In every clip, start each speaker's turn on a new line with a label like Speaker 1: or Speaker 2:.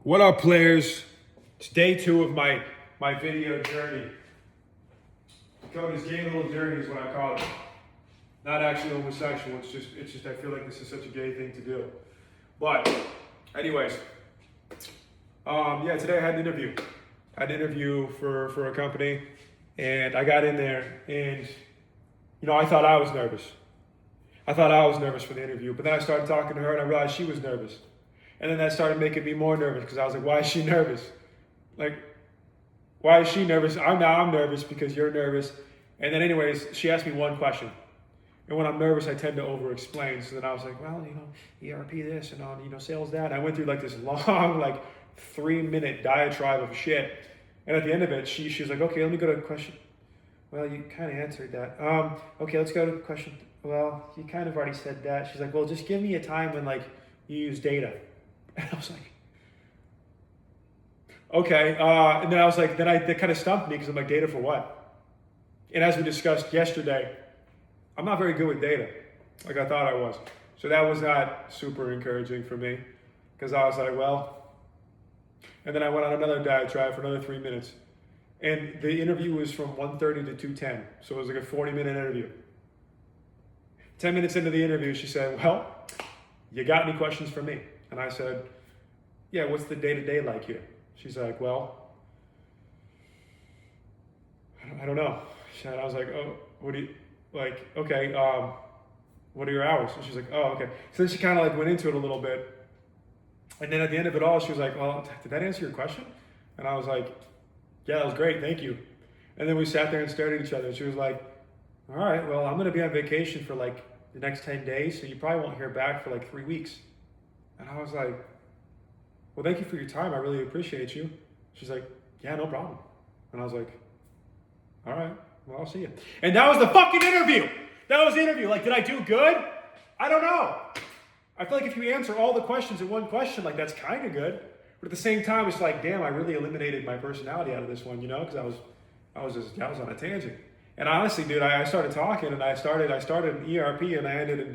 Speaker 1: What up, players? It's day 2 of my video journey. Cody's gay little journey is what I call it. Not actually homosexual. It's just I feel like this is such a gay thing to do. But, anyways, today I had an interview. I had an interview for a company, and I got in there, and I thought I was nervous. I thought I was nervous for the interview, but then I started talking to her, and I realized she was nervous. And then that started making me more nervous because I was like, why is she nervous? Like, why is she nervous? I'm nervous because you're nervous. And then anyways, she asked me one question. And when I'm nervous, I tend to over-explain. So then I was like, well, ERP this and sales that. And I went through like this long, 3-minute diatribe of shit. And at the end of it, she was like, okay, let me go to a question. Well, you kind of answered that. Okay, let's go to question. Well, you kind of already said that. She's like, well, just give me a time when you use data. And I was like, okay. And then I was like, that kind of stumped me because I'm like, data for what? And as we discussed yesterday, I'm not very good with data like I thought I was. So that was not super encouraging for me because I was like, well, and then I went on another diatribe for another 3 minutes. And the interview was from 1:30 to 2:10. So it was like a 40-minute interview. 10 minutes into the interview, she said, well, you got any questions for me? And I said, yeah, what's the day-to-day like here? She's like, well, I don't know. And I was like, oh, what do you, okay, what are your hours? And she's like, oh, okay. So then she kind of went into it a little bit. And then at the end of it all, she was like, well, did that answer your question? And I was like, yeah, that was great, thank you. And then we sat there and stared at each other. And she was like, all right, well, I'm going to be on vacation for the next 10 days, so you probably won't hear back for 3 weeks. And I was like, well, thank you for your time. I really appreciate you. She's like, yeah, no problem. And I was like, all right, well, I'll see you. And that was the fucking interview. That was the interview. Did I do good? I don't know. I feel like if you answer all the questions in one question, that's kind of good. But at the same time, it's like, damn, I really eliminated my personality out of this one, because I was on a tangent. And honestly, dude, I started talking, and I started in ERP, and I ended in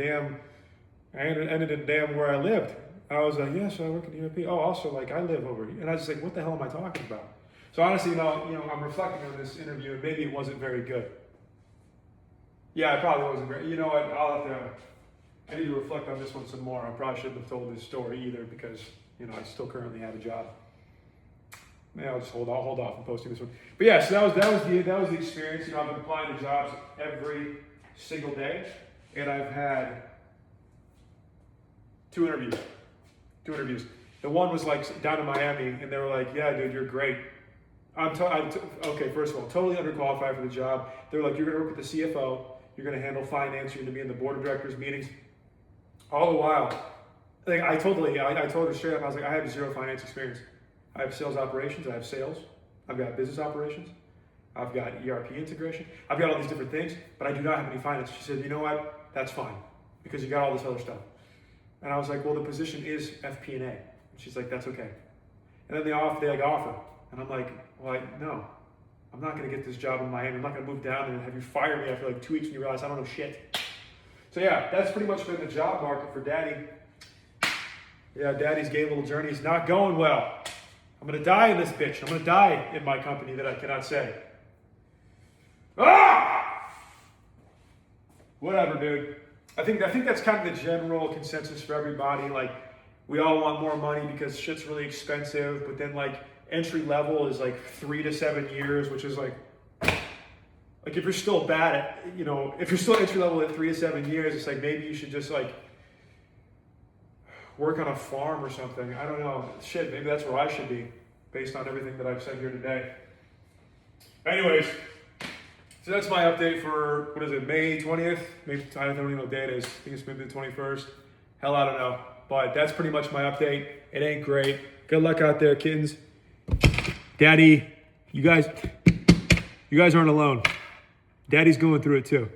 Speaker 1: damn where I lived. I was like, yeah, so I work in ERP. Oh, also, I live over here. And I was just like, what the hell am I talking about? So honestly, I'm reflecting on this interview, and maybe it wasn't very good. Yeah, it probably wasn't great. You know what? I need to reflect on this one some more. I probably shouldn't have told this story either because, I still currently have a job. Maybe I'll just hold off on posting this one. But yeah, so that was the experience. I've been applying to jobs every single day, and I've had 2 interviews. The one was down in Miami, and they were like, yeah, dude, you're great. Okay, first of all, totally underqualified for the job. They're like, you're going to work with the CFO, you're going to handle finance, you're going to be in the board of directors meetings. All the while, I told her straight up, I was like, I have 0 finance experience. I have sales operations, I have sales, I've got business operations, I've got ERP integration, I've got all these different things, but I do not have any finance. She said, you know what, that's fine, because you got all this other stuff. And I was like, well, the position is FP&A. And she's like, that's okay. And then they offer. And I'm like, well, no, I'm not going to get this job in Miami. I'm not going to move down there and have you fire me after 2 weeks and you realize I don't know shit. So yeah, that's pretty much been the job market for Daddy. Yeah, Daddy's gay little journey is not going well. I'm going to die in this bitch. I'm going to die in my company that I cannot say. Ah! Whatever, dude. I think that's kind of the general consensus for everybody. We all want more money because shit's really expensive, but then entry level is 3 to 7 years, which is if you're still bad at, if you're still entry level at 3 to 7 years, it's maybe you should just work on a farm or something. I don't know. Shit, maybe that's where I should be based on everything that I've said here today. Anyways, so that's my update for, May 20th? Maybe, I don't even know what day it is. I think it's maybe the 21st. Hell, I don't know. But that's pretty much my update. It ain't great. Good luck out there, kittens. Daddy, you guys aren't alone. Daddy's going through it too.